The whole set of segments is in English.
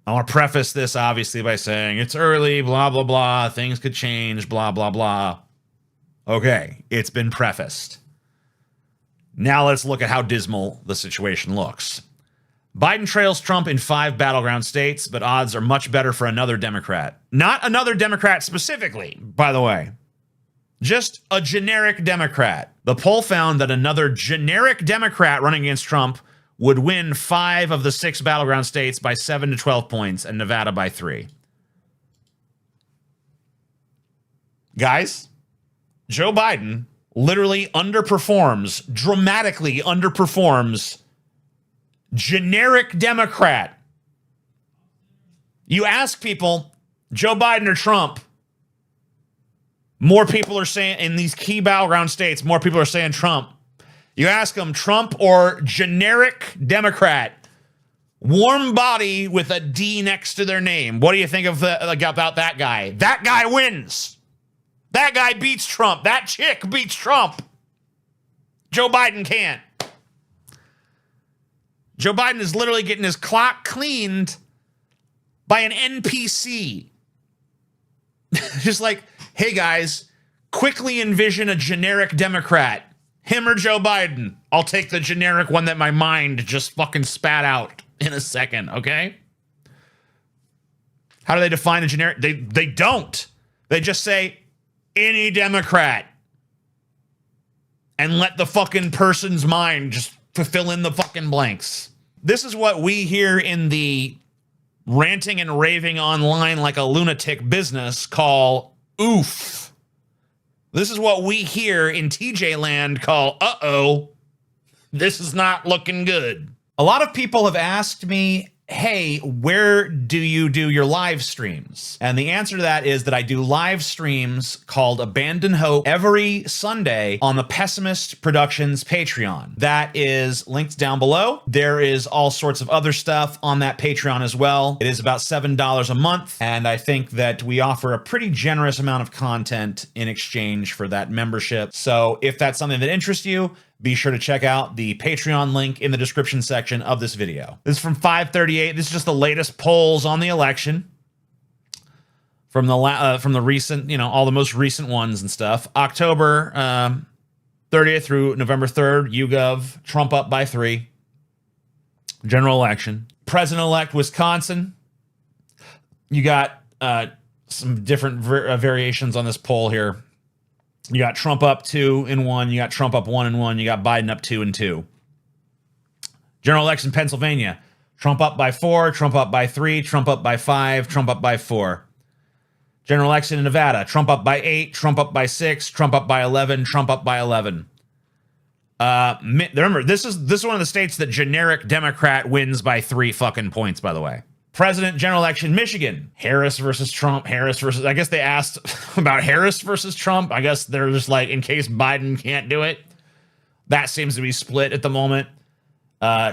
I want to preface this, obviously, by saying it's early, blah, blah, blah. Things could change, blah, blah, blah. Okay, it's been prefaced. Now let's look at how dismal the situation looks. Biden trails Trump in 5 battleground states, but odds are much better for another Democrat. Not another Democrat specifically, by the way. Just a generic Democrat. The poll found that another generic Democrat running against Trump would win 5 of the 6 battleground states by 7 to 12 points and Nevada by 3. Guys, Joe Biden literally underperforms, dramatically underperforms generic Democrat. You ask people, Joe Biden or Trump, more people are saying, in these key battleground states, more people are saying Trump. You ask them, Trump or generic Democrat, warm body with a D next to their name. What do you think of about that guy? That guy wins. That guy beats Trump. That chick beats Trump. Joe Biden can't. Joe Biden is literally getting his clock cleaned by an NPC. Just like, hey guys, quickly envision a generic Democrat. Him or Joe Biden. I'll take the generic one that my mind just fucking spat out in a second, okay? How do they define a generic? They don't. They just say any Democrat. And let the fucking person's mind just fill in the fucking blanks. This is what we hear in the ranting and raving online like a lunatic business call oof. This is what we hear in TJ land call uh-oh. This is not looking good. A lot of people have asked me, hey, where do you do your live streams? And the answer to that is that I do live streams called Abandon Hope every Sunday on the Pessimist Productions Patreon. That is linked down below. There is all sorts of other stuff on that Patreon as well. It is about $7 a month, and I think that we offer a pretty generous amount of content in exchange for that membership. So if that's something that interests you, be sure to check out the Patreon link in the description section of this video. This is from 538. This is just the latest polls on the election from the recent, all the most recent ones and stuff. October 30th through November 3rd, YouGov, Trump up by 3. General election. President-elect Wisconsin. You got some different variations on this poll here. You got Trump up 2 and 1. You got Trump up 1 and 1. You got Biden up 2 and 2. General election Pennsylvania. Trump up by 4. Trump up by 3. Trump up by 5. Trump up by 4. General election in Nevada. Trump up by 8. Trump up by 6. Trump up by 11. Trump up by 11. Remember, this is one of the states that generic Democrat wins by 3 fucking points, by the way. President general election, Michigan. Harris versus Trump. Harris versus, I guess they asked about Harris versus Trump. I guess they're just like, in case Biden can't do it. That seems to be split at the moment.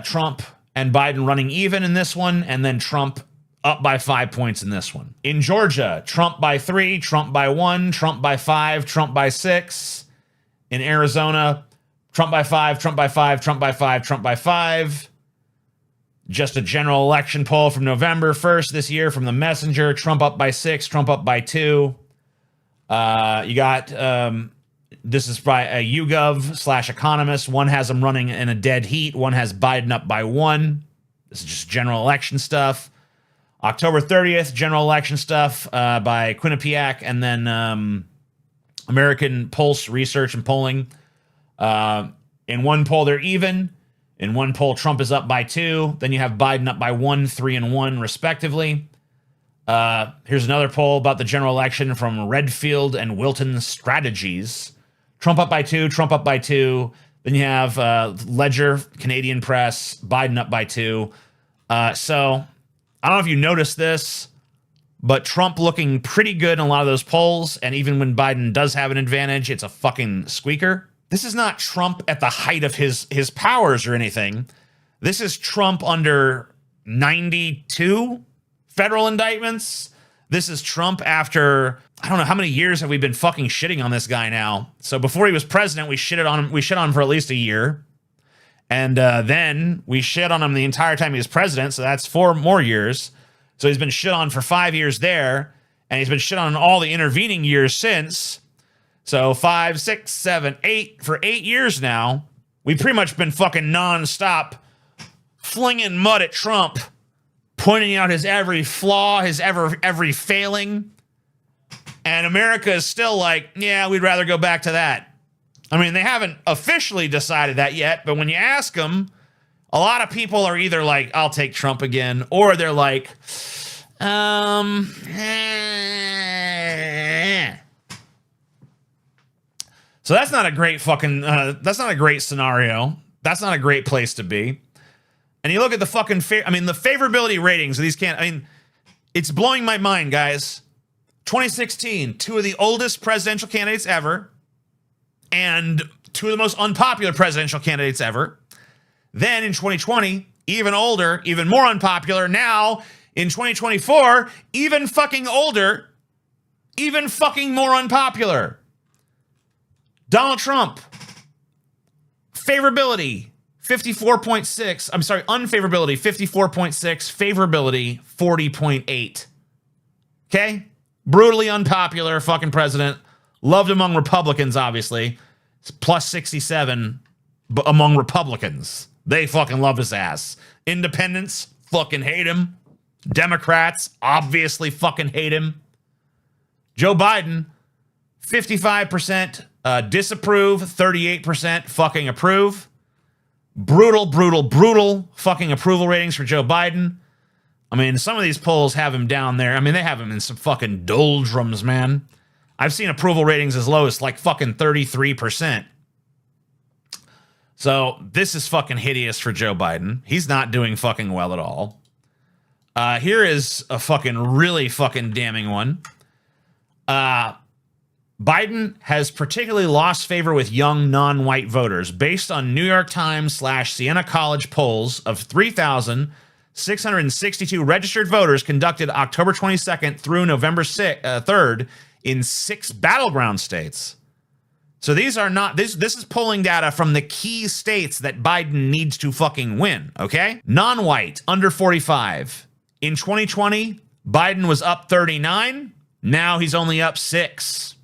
Trump and Biden running even in this one, and then Trump up by 5 points in this one. In Georgia, Trump by 3, Trump by 1, Trump by 5, Trump by 6. In Arizona, Trump by 5, Trump by 5, Trump by 5, Trump by 5. Just a general election poll from November 1st this year from the Messenger. Trump up by 6, Trump up by 2. You got, this is by a YouGov/Economist. One has them running in a dead heat. One has Biden up by 1. This is just general election stuff. October 30th, general election stuff by Quinnipiac, and then American Pulse Research and Polling. In one poll, they're even. In one poll, Trump is up by 2. Then you have Biden up by 1, 3, and 1, respectively. Here's another poll about the general election from Redfield and Wilton Strategies. Trump up by 2, Trump up by 2. Then you have Ledger, Canadian Press, Biden up by 2. So I don't know if you noticed this, but Trump looking pretty good in a lot of those polls. And even when Biden does have an advantage, it's a fucking squeaker. This is not Trump at the height of his powers or anything. This is Trump under 92 federal indictments. This is Trump after, I don't know, how many years have we been fucking shitting on this guy now? So before he was president, we shit on him for at least a year. And then we shit on him the entire time he was president. So that's 4 more years. So he's been shit on for 5 years there, and he's been shit on all the intervening years since. So 5, 6, 7, 8, for 8 years now, we've pretty much been fucking nonstop flinging mud at Trump, pointing out his every flaw, his every failing. And America is still like, yeah, we'd rather go back to that. I mean, they haven't officially decided that yet, but when you ask them, a lot of people are either like, I'll take Trump again, or they're like, So that's not a great fucking, that's not a great scenario. That's not a great place to be. And you look at the fucking, the favorability ratings of these it's blowing my mind, guys. 2016, 2 of the oldest presidential candidates ever, and 2 of the most unpopular presidential candidates ever. Then in 2020, even older, even more unpopular. Now in 2024, even fucking older, even fucking more unpopular. Donald Trump, favorability, 54.6. I'm sorry, unfavorability, 54.6. Favorability, 40.8. Okay? Brutally unpopular fucking president. Loved among Republicans, obviously. It's plus 67 among Republicans. They fucking love his ass. Independents fucking hate him. Democrats obviously fucking hate him. Joe Biden, 55% disapprove, 38% fucking approve. Brutal, brutal, brutal fucking approval ratings for Joe Biden. I mean, some of these polls have him down there. I mean, they have him in some fucking doldrums, man. I've seen approval ratings as low as like fucking 33%. So this is fucking hideous for Joe Biden. He's not doing fucking well at all. Here is a fucking really fucking damning one. Biden has particularly lost favor with young non-white voters based on New York Times / Siena College polls of 3,662 registered voters conducted October 22nd through November 3rd in 6 battleground states. So these are not, this is polling data from the key states that Biden needs to fucking win, okay? Non-white, under 45. In 2020, Biden was up 39. Now he's only up 6.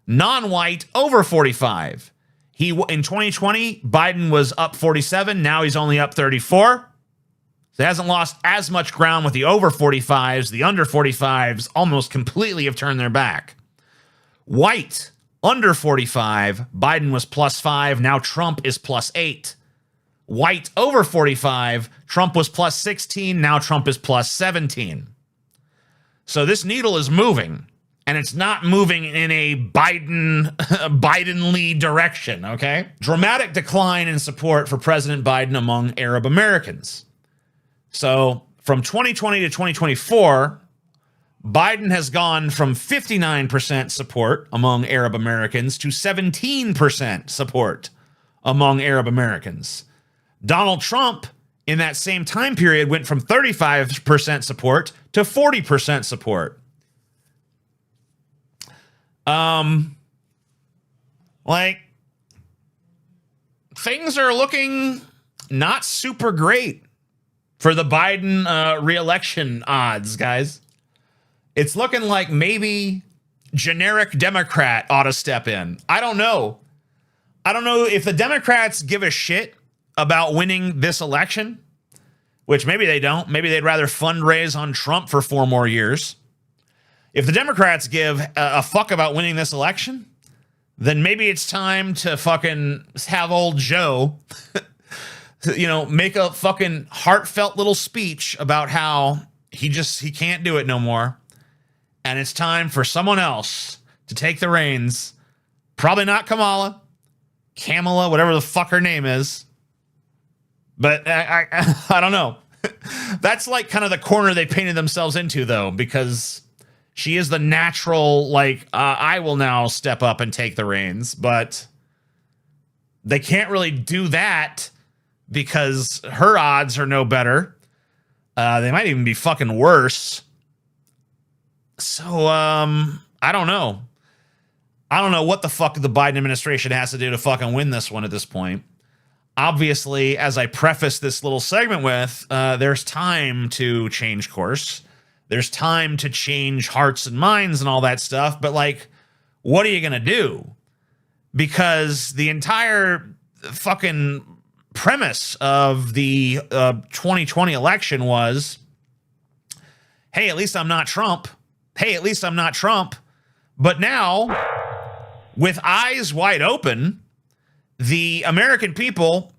Non-white, over 45. In 2020, Biden was up 47. Now he's only up 34. So he hasn't lost as much ground with the over 45s. The under 45s almost completely have turned their back. White, under 45, Biden was plus 5. Now Trump is plus 8. White, over 45, Trump was plus 16. Now Trump is plus 17. So this needle is moving. And it's not moving in a Biden-Lee direction, okay? Dramatic decline in support for President Biden among Arab Americans. So from 2020 to 2024, Biden has gone from 59% support among Arab Americans to 17% support among Arab Americans. Donald Trump, in that same time period, went from 35% support to 40% support. Like, things are looking not super great for the Biden re-election odds, guys. It's looking like maybe generic Democrat ought to step in. I don't know. I don't know if the Democrats give a shit about winning this election, which maybe they don't. Maybe they'd rather fundraise on Trump for 4 more years. If the Democrats give a fuck about winning this election, then maybe it's time to fucking have old Joe, make a fucking heartfelt little speech about how he can't do it no more. And it's time for someone else to take the reins. Probably not Kamala, whatever the fuck her name is. But I don't know. That's like kind of the corner they painted themselves into, though, because she is the natural, I will now step up and take the reins. But they can't really do that because her odds are no better. They might even be fucking worse. So, I don't know. I don't know what the fuck the Biden administration has to do to fucking win this one at this point. Obviously, as I preface this little segment with, there's time to change course. There's time to change hearts and minds and all that stuff. But like, what are you going to do? Because the entire fucking premise of the 2020 election was, hey, at least I'm not Trump. Hey, at least I'm not Trump. But now, with eyes wide open, the American people,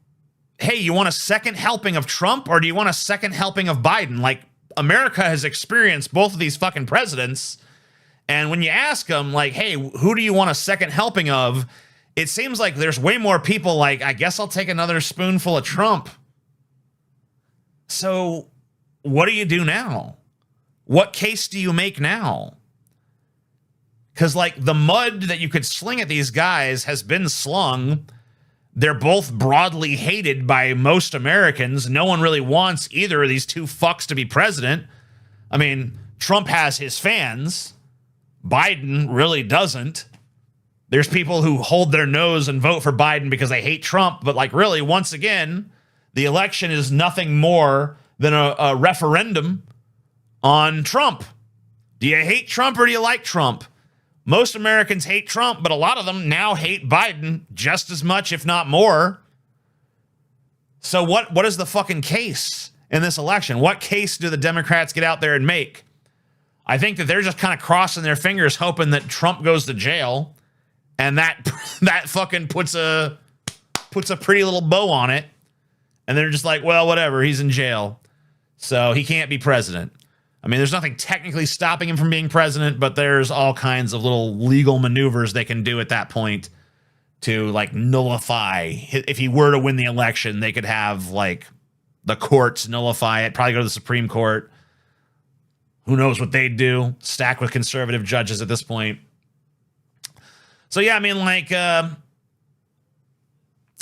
hey, you want a second helping of Trump or do you want a second helping of Biden? Like, America has experienced both of these fucking presidents. And when you ask them, like, hey, who do you want a second helping of? It seems like there's way more people like, I guess I'll take another spoonful of Trump. So what do you do now? What case do you make now? Because, like, the mud that you could sling at these guys has been slung. They're both broadly hated by most Americans. No one really wants either of these two fucks to be president. I mean, Trump has his fans. Biden really doesn't. There's people who hold their nose and vote for Biden because they hate Trump. But, like, really, once again, the election is nothing more than a referendum on Trump. Do you hate Trump or do you like Trump? Most Americans hate Trump, but a lot of them now hate Biden just as much, if not more. So what is the fucking case in this election? What case do the Democrats get out there and make? I think that they're just kind of crossing their fingers, hoping that Trump goes to jail, and that fucking puts a pretty little bow on it. And they're just like, well, whatever, he's in jail, so he can't be president. I mean, there's nothing technically stopping him from being president, but there's all kinds of little legal maneuvers they can do at that point to, like, nullify. If he were to win the election, they could have, like, the courts nullify it, probably go to the Supreme Court. Who knows what they'd do? Stacked with conservative judges at this point. So, yeah, I mean, like,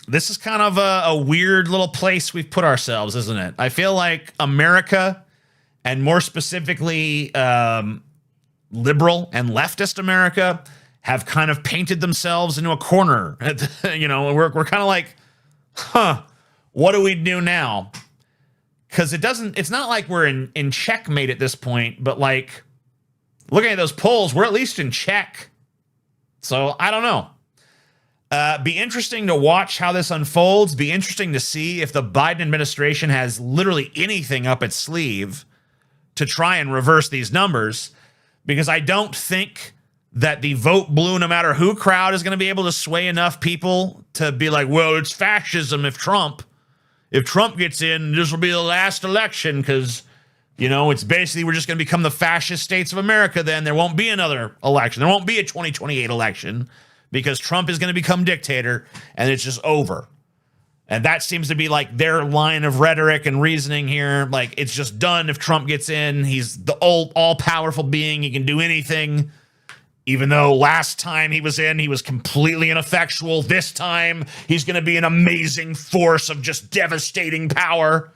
this is kind of a weird little place we've put ourselves, isn't it? I feel like America, and more specifically, liberal and leftist America, have kind of painted themselves into a corner. You know, we're kind of like, what do we do now? Because it's not like we're in checkmate at this point, but, like, looking at those polls, we're at least in check. So I don't know. Be interesting to watch how this unfolds. Be interesting to see if the Biden administration has literally anything up its sleeve to try and reverse these numbers, because I don't think that the vote blue no matter who crowd is going to be able to sway enough people to be like, well, it's fascism if Trump gets in, this will be the last election, because, you know, it's basically we're just going to become the fascist states of America then. There won't be another election. There won't be a 2028 election because Trump is going to become dictator and it's just over. And that seems to be like their line of rhetoric and reasoning here. Like, it's just done if Trump gets in. He's the all-powerful being. He can do anything. Even though last time he was in, he was completely ineffectual. This time, he's going to be an amazing force of just devastating power.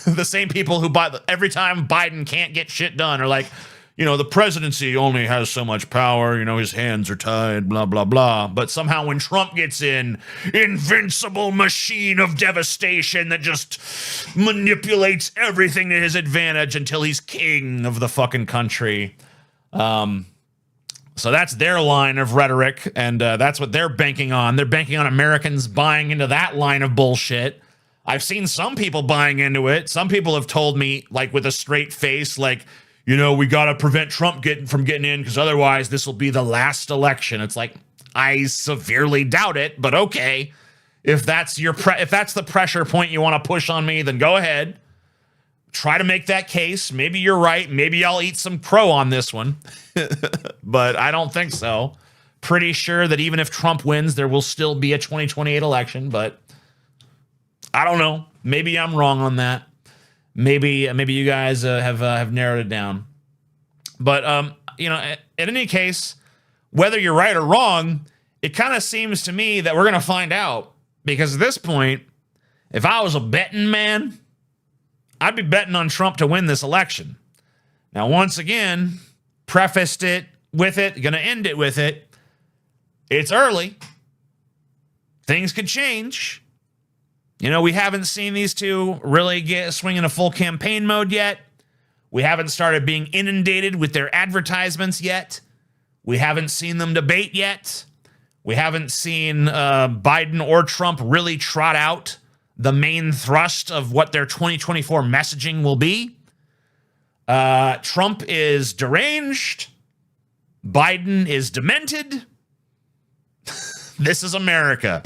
The same people who, every time Biden can't get shit done, are like, you know, the presidency only has so much power, you know, his hands are tied, blah, blah, blah. But somehow when Trump gets in, invincible machine of devastation that just manipulates everything to his advantage until he's king of the fucking country. So that's their line of rhetoric, and that's what they're banking on. They're banking on Americans buying into that line of bullshit. I've seen some people buying into it. Some people have told me, like, with a straight face, like, you know, we got to prevent Trump from getting in because otherwise this will be the last election. It's like, I severely doubt it, but okay. If that's if that's the pressure point you want to push on me, then go ahead. Try to make that case. Maybe you're right. Maybe I'll eat some crow on this one. But I don't think so. Pretty sure that even if Trump wins, there will still be a 2028 election, but I don't know. Maybe I'm wrong on that. Maybe you guys have narrowed it down. But you know, in any case, whether you're right or wrong, it kind of seems to me that we're going to find out, because at this point, if I was a betting man, I'd be betting on Trump to win this election. Now, once again, prefaced it with it, going to end it with it. It's early. Things could change. You know, we haven't seen these two really swing into full campaign mode yet. We haven't started being inundated with their advertisements yet. We haven't seen them debate yet. We haven't seen Biden or Trump really trot out the main thrust of what their 2024 messaging will be. Trump is deranged. Biden is demented. This is America.